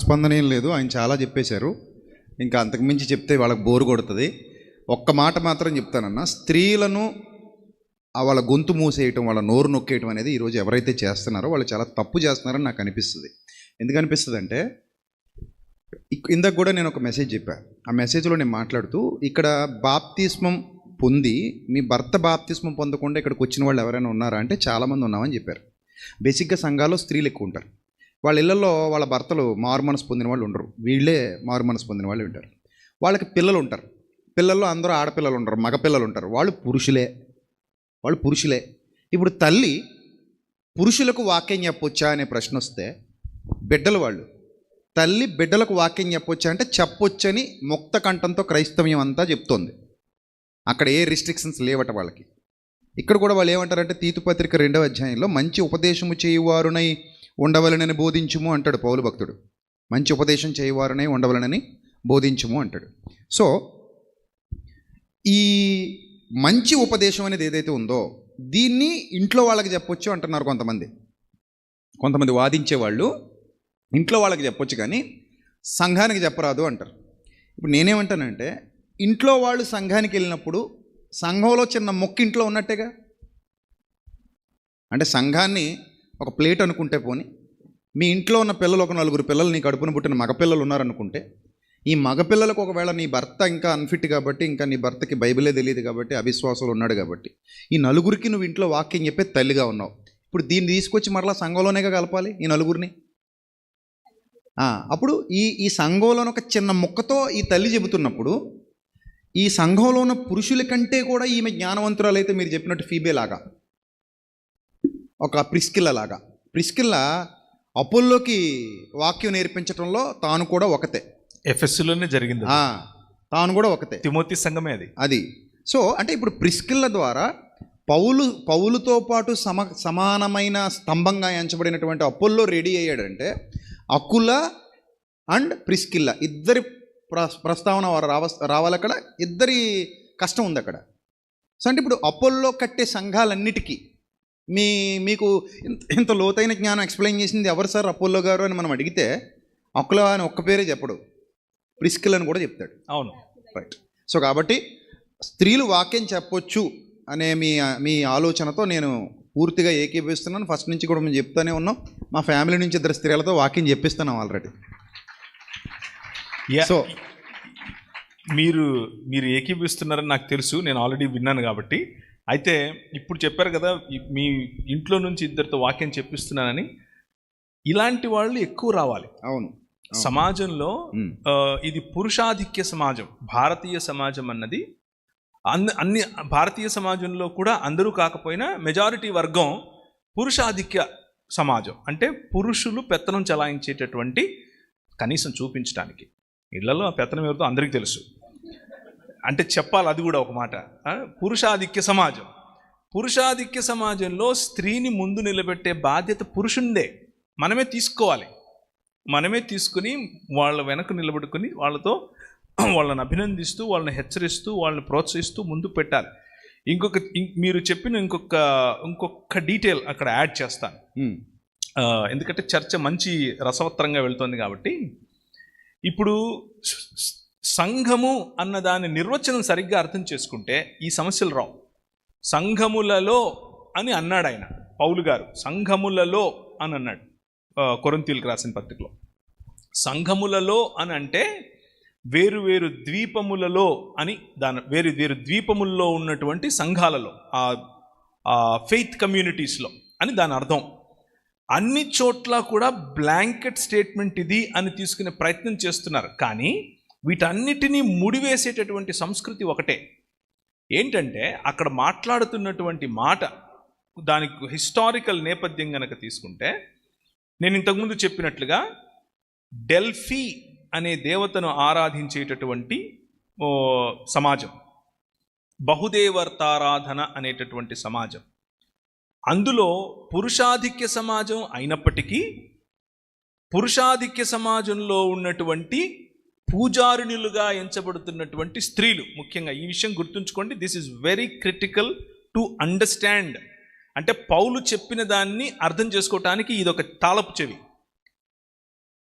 స్పందన ఏం లేదు. ఆయన చాలా చెప్పేశారు. ఇంకా అంతకుమించి చెప్తే వాళ్ళకి బోరు కొడుతుంది. ఒక్క మాట మాత్రం చెప్తానన్నా, స్త్రీలను వాళ్ళ గొంతు మూసేయటం, వాళ్ళ నోరు నొక్కేయటం అనేది ఈరోజు ఎవరైతే చేస్తున్నారో వాళ్ళు చాలా తప్పు చేస్తున్నారని నాకు అనిపిస్తుంది. ఎందుకు అనిపిస్తుంది అంటే, ఇందాక కూడా నేను ఒక మెసేజ్ చెప్పాను. ఆ మెసేజ్లో నేను మాట్లాడుతూ, ఇక్కడ బాప్తిస్మం పొంది మీ భర్త బాప్తిస్మం పొందకుండా ఇక్కడికి వచ్చిన వాళ్ళు ఎవరైనా ఉన్నారా అంటే చాలామంది ఉన్నామని చెప్పారు. బేసిక్గా సంఘాల్లో స్త్రీలు ఎక్కువ ఉంటారు. వాళ్ళ ఇళ్లలో వాళ్ళ భర్తలు మారు మనసు పొందిన వాళ్ళు ఉండరు, వీళ్ళే మారు మనసు పొందిన వాళ్ళు ఉంటారు. వాళ్ళకి పిల్లలు ఉంటారు. పిల్లల్లో అందరూ ఆడపిల్లలు ఉంటారు, మగపిల్లలు ఉంటారు. వాళ్ళు పురుషులే. ఇప్పుడు తల్లి పురుషులకు వాక్యం చెప్పొచ్చా అనే ప్రశ్న వస్తే, బిడ్డలు వాళ్ళు తల్లి బిడ్డలకు వాక్యం చెప్పొచ్చా అంటే చెప్పొచ్చని ముక్త కంఠంతో క్రైస్తవ్యం అంతా చెప్తోంది. అక్కడ ఏ రిస్ట్రిక్షన్స్ లేవట వాళ్ళకి. ఇక్కడ కూడా వాళ్ళు ఏమంటారంటే, తీతు పత్రిక 2వ అధ్యాయంలో మంచి ఉపదేశము చేయువారునై ఉండవలనని బోధించుము అంటాడు పౌలు భక్తుడు. మంచి ఉపదేశం చేయవారనే ఉండవలనని బోధించుము అంటాడు. సో ఈ మంచి ఉపదేశం అనేది ఏదైతే ఉందో దీన్ని ఇంట్లో వాళ్ళకి చెప్పొచ్చు అంటున్నారు కొంతమంది వాదించేవాళ్ళు. ఇంట్లో వాళ్ళకి చెప్పొచ్చు కానీ సంఘానికి చెప్పరాదు అంటారు. ఇప్పుడు నేనేమంటానంటే, ఇంట్లో వాళ్ళు సంఘానికి వెళ్ళినప్పుడు సంఘంలో చిన్న మొక్క ఇంట్లో ఉన్నట్టేగా. అంటే సంఘాన్ని ఒక ప్లేట్ అనుకుంటే పోని, మీ ఇంట్లో ఉన్న పిల్లలు ఒక 4 పిల్లలు, నీ కడుపున పుట్టిన మగపిల్లలు ఉన్నారనుకుంటే, ఈ మగపిల్లలకు ఒకవేళ నీ భర్త ఇంకా అన్ఫిట్ కాబట్టి, ఇంకా నీ భర్తకి బైబిలే తెలియదు కాబట్టి, అవిశ్వాసాలు ఉన్నాడు కాబట్టి, ఈ 4 నువ్వు ఇంట్లో వాక్యం చెప్పే తల్లిగా ఉన్నావు. ఇప్పుడు దీన్ని తీసుకొచ్చి మరలా సంఘంలోనేగా కలపాలి ఈ 4. అప్పుడు ఈ సంఘంలోని ఒక చిన్న ముక్కతో ఈ తల్లి చెబుతున్నప్పుడు, ఈ సంఘంలో ఉన్న పురుషుల కంటే కూడా ఈమె జ్ఞానవంతురాలు అయితే, మీరు చెప్పినట్టు ఫీబే లాగా, ఒక ప్రిస్కిల్లా అపోల్లోకి వాక్యం నేర్పించడంలో తాను కూడా ఒకతే. ఎఫెస్సులోనే జరిగింది. తాను కూడా ఒకతే. తిమోతి సంఘమే అది. సో అంటే ఇప్పుడు ప్రిస్కిల్ల ద్వారా పౌలుతో పాటు సమానమైన స్తంభంగా ఎంచబడినటువంటి అపోల్లో రెడీ అయ్యాడంటే, అకుల అండ్ ప్రిస్కిల్ల ఇద్దరి ప్రస్తావన రావాలి అక్కడ. ఇద్దరి కష్టం ఉంది అక్కడ. సో అంటే ఇప్పుడు అపోల్లో కట్టే సంఘాలన్నిటికీ మీకు ఇంత లోతైన జ్ఞానం ఎక్స్ప్లెయిన్ చేసింది ఎవరు సార్ అపోల్లో గారు అని మనం అడిగితే, అకుల అని ఒక్క పేరే చెప్పడు, ప్రిస్కిల్ అని కూడా చెప్తాడు. అవును, రైట్. సో కాబట్టి స్త్రీలు వాక్యం చెప్పొచ్చు అనే మీ ఆలోచనతో నేను పూర్తిగా ఏకీభవిస్తున్నాను. ఫస్ట్ నుంచి కూడా మేము చెప్తానే ఉన్నాం. మా ఫ్యామిలీ నుంచి 2 స్త్రీలతో వాక్యం చెప్పిస్తున్నాం ఆల్రెడీ. సో మీరు ఏకీభవిస్తున్నారని నాకు తెలుసు, నేను ఆల్రెడీ విన్నాను కాబట్టి. అయితే ఇప్పుడు చెప్పారు కదా, మీ ఇంట్లో నుంచి 2 వాక్యం చెప్పిస్తున్నానని. ఇలాంటి వాళ్ళు ఎక్కువ రావాలి. అవును. సమాజంలో ఇది పురుషాధిక్య సమాజం. భారతీయ సమాజం అన్నది అన్ని భారతీయ సమాజంలో కూడా అందరూ కాకపోయినా మెజారిటీ వర్గం పురుషాధిక్య సమాజం. అంటే పురుషులు పెత్తనం చలాయించేటటువంటి, కనీసం చూపించడానికి. ఇళ్లలో ఆ పెత్తనం ఎవరితో అందరికీ తెలుసు, అంటే చెప్పాలి అది కూడా ఒక మాట. పురుషాధిక్య సమాజంలో స్త్రీని ముందు నిలబెట్టే బాధ్యత పురుషుందే. మనమే తీసుకుని వాళ్ళ వెనక నిలబడుకుని వాళ్ళని అభినందిస్తూ, వాళ్ళని హెచ్చరిస్తూ, వాళ్ళని ప్రోత్సహిస్తూ ముందుకు పెట్టాలి. మీరు చెప్పిన ఇంకొక డీటెయిల్ అక్కడ యాడ్ చేస్తాను, ఎందుకంటే చర్చ మంచి రసవత్తరంగా వెళ్తుంది కాబట్టి. ఇప్పుడు సంఘము అన్న దాని నిర్వచనం సరిగ్గా అర్థం చేసుకుంటే ఈ సమస్యలు రావు. సంఘములలో అని అన్నాడు ఆయన, పౌలు గారు. సంఘములలో అని అన్నాడు కొరింథీయులకు రాసిన పత్రికలో. సంఘములలో అని అంటే వేరు ద్వీపములలో అని, వేరు ద్వీపముల్లో ఉన్నటువంటి సంఘాలలో, ఆ ఫెయిత్ కమ్యూనిటీస్లో అని దాని అర్థం. అన్ని చోట్ల కూడా బ్లాంకెట్ స్టేట్మెంట్ ఇది అని తీసుకునే ప్రయత్నం చేస్తున్నారు. కానీ వీటన్నిటినీ ముడివేసేటటువంటి సంస్కృతి ఒకటే. ఏంటంటే, అక్కడ మాట్లాడుతున్నటువంటి మాట, దానికి హిస్టారికల్ నేపథ్యం కనుక తీసుకుంటే, నేను ఇంతకుముందు చెప్పినట్లుగా డెల్ఫీ అనే దేవతను ఆరాధించేటటువంటి సమాజం, బహుదేవర్తారాధన అనేటటువంటి సమాజం. అందులో పురుషాధిక్య సమాజం అయినప్పటికీ, పురుషాధిక్య సమాజంలో ఉన్నటువంటి పూజారిణులుగా ఎంచబడుతున్నటువంటి స్త్రీలు, ముఖ్యంగా ఈ విషయం గుర్తుంచుకోండి. This is very critical to understand. అంటే పౌలు చెప్పిన దాన్ని అర్థం చేసుకోవటానికి ఇదొక తాళపు చెవి.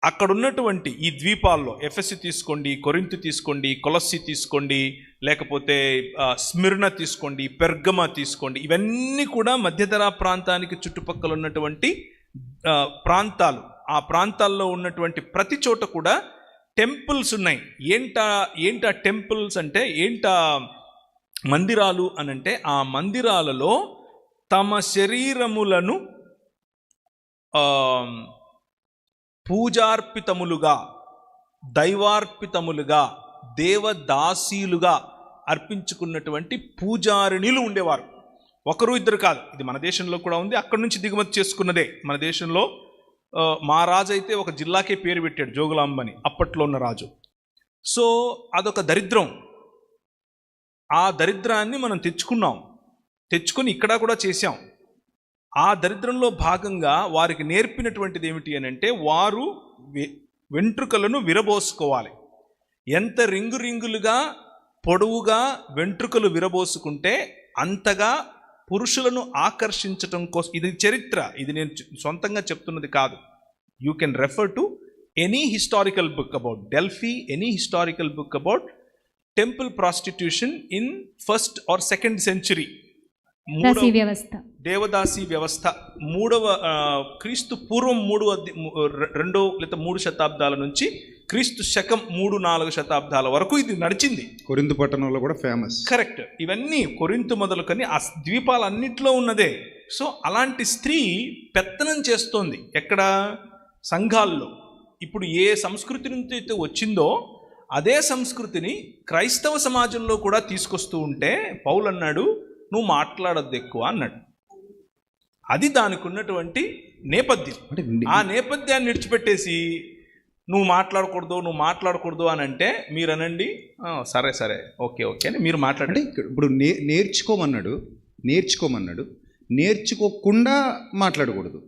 అక్కడ ఉన్నటువంటి ఈ ద్వీపాల్లో ఎఫెసి తీసుకోండి, కొరింథు తీసుకోండి, కొలస్సి తీసుకోండి, లేకపోతే స్మిర్న తీసుకోండి, పెర్గమ తీసుకోండి, ఇవన్నీ కూడా మధ్యధరా ప్రాంతానికి చుట్టుపక్కల ఉన్నటువంటి ప్రాంతాలు. ఆ ప్రాంతాల్లో ఉన్నటువంటి ప్రతి చోట కూడా టెంపుల్స్ ఉన్నాయి. ఏంటా టెంపుల్స్ అంటే ఏంటా మందిరాలు అనంటే, ఆ మందిరాలలో తమ శరీరములను పూజార్పితములుగా, దైవార్పితములుగా, దేవదాసీలుగా అర్పించుకున్నటువంటి పూజారిణులు ఉండేవారు. ఒకరు ఇద్దరు కాదు. ఇది మన దేశంలో కూడా ఉంది, అక్కడి నుంచి దిగుమతి చేసుకున్నదే. మన దేశంలో మా రాజు అయితే ఒక జిల్లాకే పేరు పెట్టాడు, జోగులాంబని, అప్పట్లో ఉన్న రాజు. సో అదొక దరిద్రం. ఆ దరిద్రాన్ని మనం తెచ్చుకుని ఇక్కడ కూడా చేశాం. ఆ దరిద్రంలో భాగంగా వారికి నేర్పినటువంటిది ఏమిటి అని అంటే, వారు వెంట్రుకలను విరబోసుకోవాలి. ఎంత రింగులుగా పొడవుగా వెంట్రుకలు విరబోసుకుంటే అంతగా పురుషులను ఆకర్షించటం కోసం. ఇది చరిత్ర, ఇది నేను సొంతంగా చెప్తున్నది కాదు. You can refer to any historical book about Delphi, any historical book about temple prostitution in 1st or 2nd century. దేవదాసి వ్యవస్థ 3వ క్రీస్తు పూర్వం 2 లేదా 3 శతాబ్దాల నుంచి క్రీస్తు శకం 3-4 శతాబ్దాల వరకు ఇది నడిచింది. కొరింథు పట్టణంలో కూడా ఫేమస్. కరెక్ట్. ఇవన్నీ కొరింథు మొదలుకొని ఆ ద్వీపాలన్నింటిలో ఉన్నదే. సో అలాంటి స్త్రీ పెత్తనం చేస్తోంది ఎక్కడ? సంఘాల్లో. ఇప్పుడు ఏ సంస్కృతి నుంచి అయితే వచ్చిందో అదే సంస్కృతిని క్రైస్తవ సమాజంలో కూడా తీసుకొస్తూ ఉంటే పౌలు అన్నాడు, నువ్వు మాట్లాడద్దు ఎక్కువ అన్నాడు. అది దానికి ఉన్నటువంటి నేపథ్యం. ఆ నేపథ్యాన్ని విడిచిపెట్టేసి నువ్వు మాట్లాడకూడదు అని అంటే మీరు అనండి, సరే ఓకే అని మీరు మాట్లాడండి. ఇప్పుడు నేర్చుకోమన్నాడు, నేర్చుకోకుండా మాట్లాడకూడదు.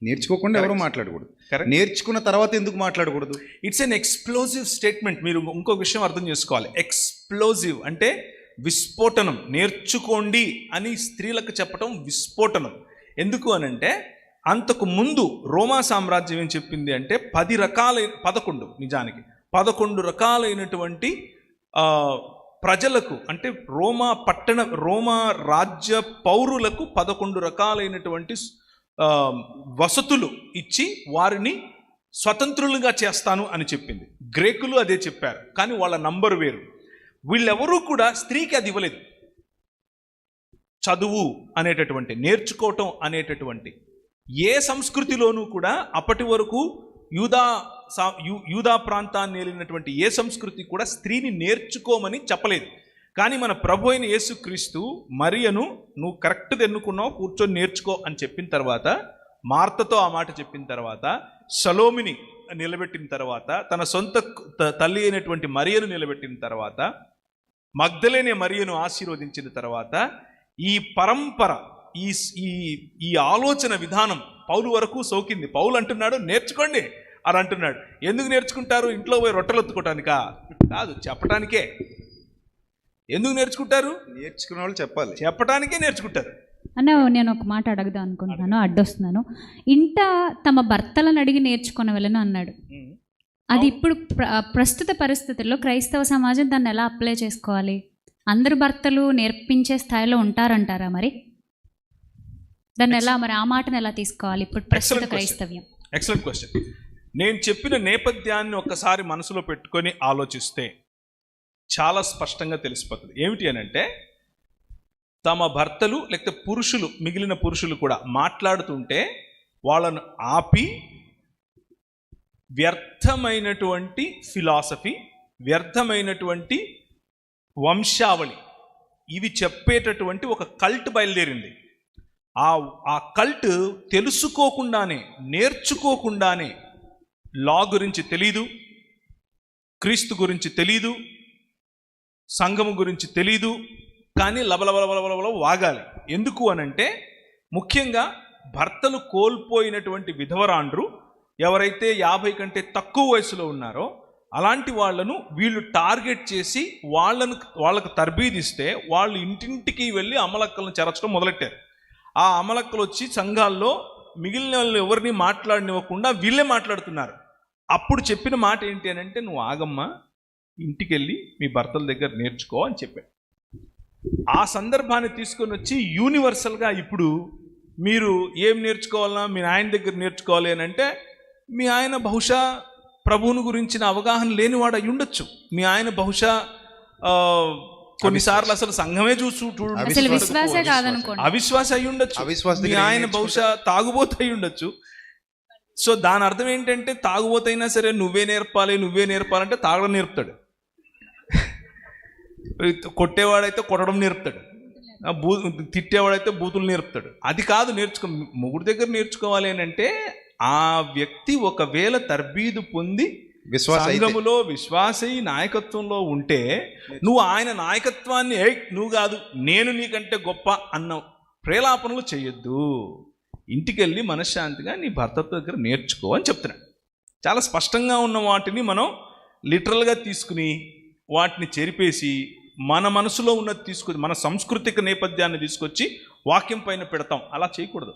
నేర్చుకోకుండా ఎవరు మాట్లాడకూడదు. నేర్చుకున్న తర్వాత ఎందుకు మాట్లాడకూడదు? It's an explosive statement. మీరు ఇంకో విషయం అర్థం చేసుకోవాలి. ఎక్స్ప్లోజివ్ అంటే విస్ఫోటనం. నేర్చుకోండి అని స్త్రీలకు చెప్పటం విస్ఫోటనం. ఎందుకు అనంటే, అంతకు ముందు రోమా సామ్రాజ్యం ఏం చెప్పింది అంటే 11 రకాలైనటువంటి ప్రజలకు, అంటే రోమా రాజ్య పౌరులకు 11 రకాలైనటువంటి వసతులు ఇచ్చి వారిని స్వతంత్రులుగా చేస్తాను అని చెప్పింది. గ్రీకులు అదే చెప్పారు, కానీ వాళ్ళ నంబర్ వేరు. వీళ్ళెవరూ కూడా స్త్రీకి అది ఇవ్వలేదు. చదువు అనేటటువంటి, నేర్చుకోవటం అనేటటువంటి ఏ సంస్కృతిలోనూ కూడా అప్పటి వరకు యూదా ప్రాంతాన్ని ఏలినటువంటి ఏ సంస్కృతి కూడా స్త్రీని నేర్చుకోమని చెప్పలేదు. కానీ మన ప్రభు అయిన యేసుక్రీస్తు మరియను నువ్వు కరెక్ట్గా ఎన్నుకున్నావు, కూర్చొని నేర్చుకో అని చెప్పిన తర్వాత, మార్తతో ఆ మాట చెప్పిన తర్వాత, షలోమిని నిలబెట్టిన తర్వాత, తన సొంత తల్లి అయినటువంటి మరియను నిలబెట్టిన తర్వాత, మగ్దలేనే మరియను ఆశీర్వదించిన తర్వాత, ఈ పరంపర, ఈ ఆలోచన విధానం పౌలు వరకు సోకింది. పౌలు అంటున్నాడు నేర్చుకోండి అని అంటున్నాడు. ఎందుకు నేర్చుకుంటారు? ఇంట్లో పోయి రొట్టెలు ఎత్తుకోవటానికా? కాదు, చెప్పటానికే. ఎందుకు నేర్చుకుంటారు? నేర్చుకున్న వాళ్ళు చెప్పాలి, చెప్పటానికే నేర్చుకుంటారు. అన్న, నేను ఒక మాట అడగదా అనుకుంటున్నాను, అడ్డొస్తున్నాను. ఇంట తమ భర్తలను అడిగి నేర్చుకునే వెళ్ళను అన్నాడు. అది ఇప్పుడు ప్రస్తుత పరిస్థితుల్లో క్రైస్తవ సమాజం దాన్ని ఎలా అప్లై చేసుకోవాలి? అందరు భర్తలు నేర్పించే స్థాయిలో ఉంటారంటారా? మరి దాన్ని ఎలా, మరి ఆ మాటను ఎలా తీసుకోవాలి ఇప్పుడు ప్రస్తుత క్రైస్తవ్యం? Excellent question. నేను చెప్పిన నేపథ్యాన్ని ఒక్కసారి మనసులో పెట్టుకొని ఆలోచిస్తే చాలా స్పష్టంగా తెలిసిపోతుంది. ఏమిటి అని అంటే, తమ భర్తలు లేకపోతే పురుషులు, మిగిలిన పురుషులు కూడా మాట్లాడుతుంటే వాళ్ళను ఆపి వ్యర్థమైనటువంటి ఫిలాసఫీ, వ్యర్థమైనటువంటి వంశావళి, ఇవి చెప్పేటటువంటి ఒక కల్ట్ బయలుదేరింది. ఆ కల్ట్ తెలుసుకోకుండానే, నేర్చుకోకుండానే, లా గురించి తెలీదు, క్రీస్తు గురించి తెలీదు, సంఘము గురించి తెలీదు, కానీ లబలబలబలబల వాగాలి. ఎందుకు అనంటే, ముఖ్యంగా భర్తలు కోల్పోయినటువంటి విధవరాండ్రు ఎవరైతే 50 కంటే తక్కువ వయసులో ఉన్నారో అలాంటి వాళ్ళను వీళ్ళు టార్గెట్ చేసి వాళ్ళకు తర్బీదిస్తే వాళ్ళు ఇంటింటికి వెళ్ళి అమలక్కలను చెరచడం మొదలెట్టారు. ఆ అమలక్కలు వచ్చి సంఘాల్లో మిగిలిన వాళ్ళు ఎవరిని మాట్లాడనివ్వకుండా వీళ్ళే మాట్లాడుతున్నారు. అప్పుడు చెప్పిన మాట ఏంటి అని అంటే, నువ్వు ఆగమ్మా, ఇంటికి వెళ్ళి మీ భర్తల దగ్గర నేర్చుకో అని చెప్పాడు. ఆ సందర్భాన్ని తీసుకొని వచ్చి యూనివర్సల్గా ఇప్పుడు మీరు ఏం నేర్చుకోవాలన్నా మీ ఆయన దగ్గర నేర్చుకోవాలి అని అంటే, మీ ఆయన బహుశా ప్రభువుని గురించిన అవగాహన లేనివాడు అయి ఉండొచ్చు. మీ ఆయన బహుశా కొన్నిసార్లు అసలు సంఘమే అసలు విశ్వాసే కాదనుకోండి, అవిశ్వాస అయి ఉండొచ్చు. అవిశ్వాస మీ ఆయన బహుశా తాగుబోతు అయి ఉండొచ్చు. సో దాని అర్థం ఏంటంటే, తాగుబోతైనా సరే నువ్వే నేర్పాలంటే తాగడం నేర్పుతాడు, కొట్టేవాడైతే కొట్టడం నేర్పుతాడు, తిట్టేవాడైతే బూతులు నేర్పుతాడు. అది కాదు మొగుడు దగ్గర నేర్చుకోవాలి అని అంటే, ఆ వ్యక్తి ఒకవేళ తర్బీదు పొంది సంఘములో విశ్వాసై నాయకత్వంలో ఉంటే, నువ్వు ఆయన నాయకత్వాన్ని నువ్వు కాదు నేను నీకంటే గొప్ప అన్న ప్రేలాపనలు చేయొద్దు. ఇంటికెళ్ళి మనశ్శాంతిగా నీ భర్త దగ్గర నేర్చుకో అని చెప్తున్నాడు. చాలా స్పష్టంగా ఉన్న వాటిని మనం లిటరల్గా తీసుకుని వాటిని చెరిపేసి మన మనసులో ఉన్నది తీసుకొచ్చి, మన సాంస్కృతిక నేపథ్యాన్ని తీసుకొచ్చి వాక్యం పైన పెడతాం. అలా చేయకూడదు.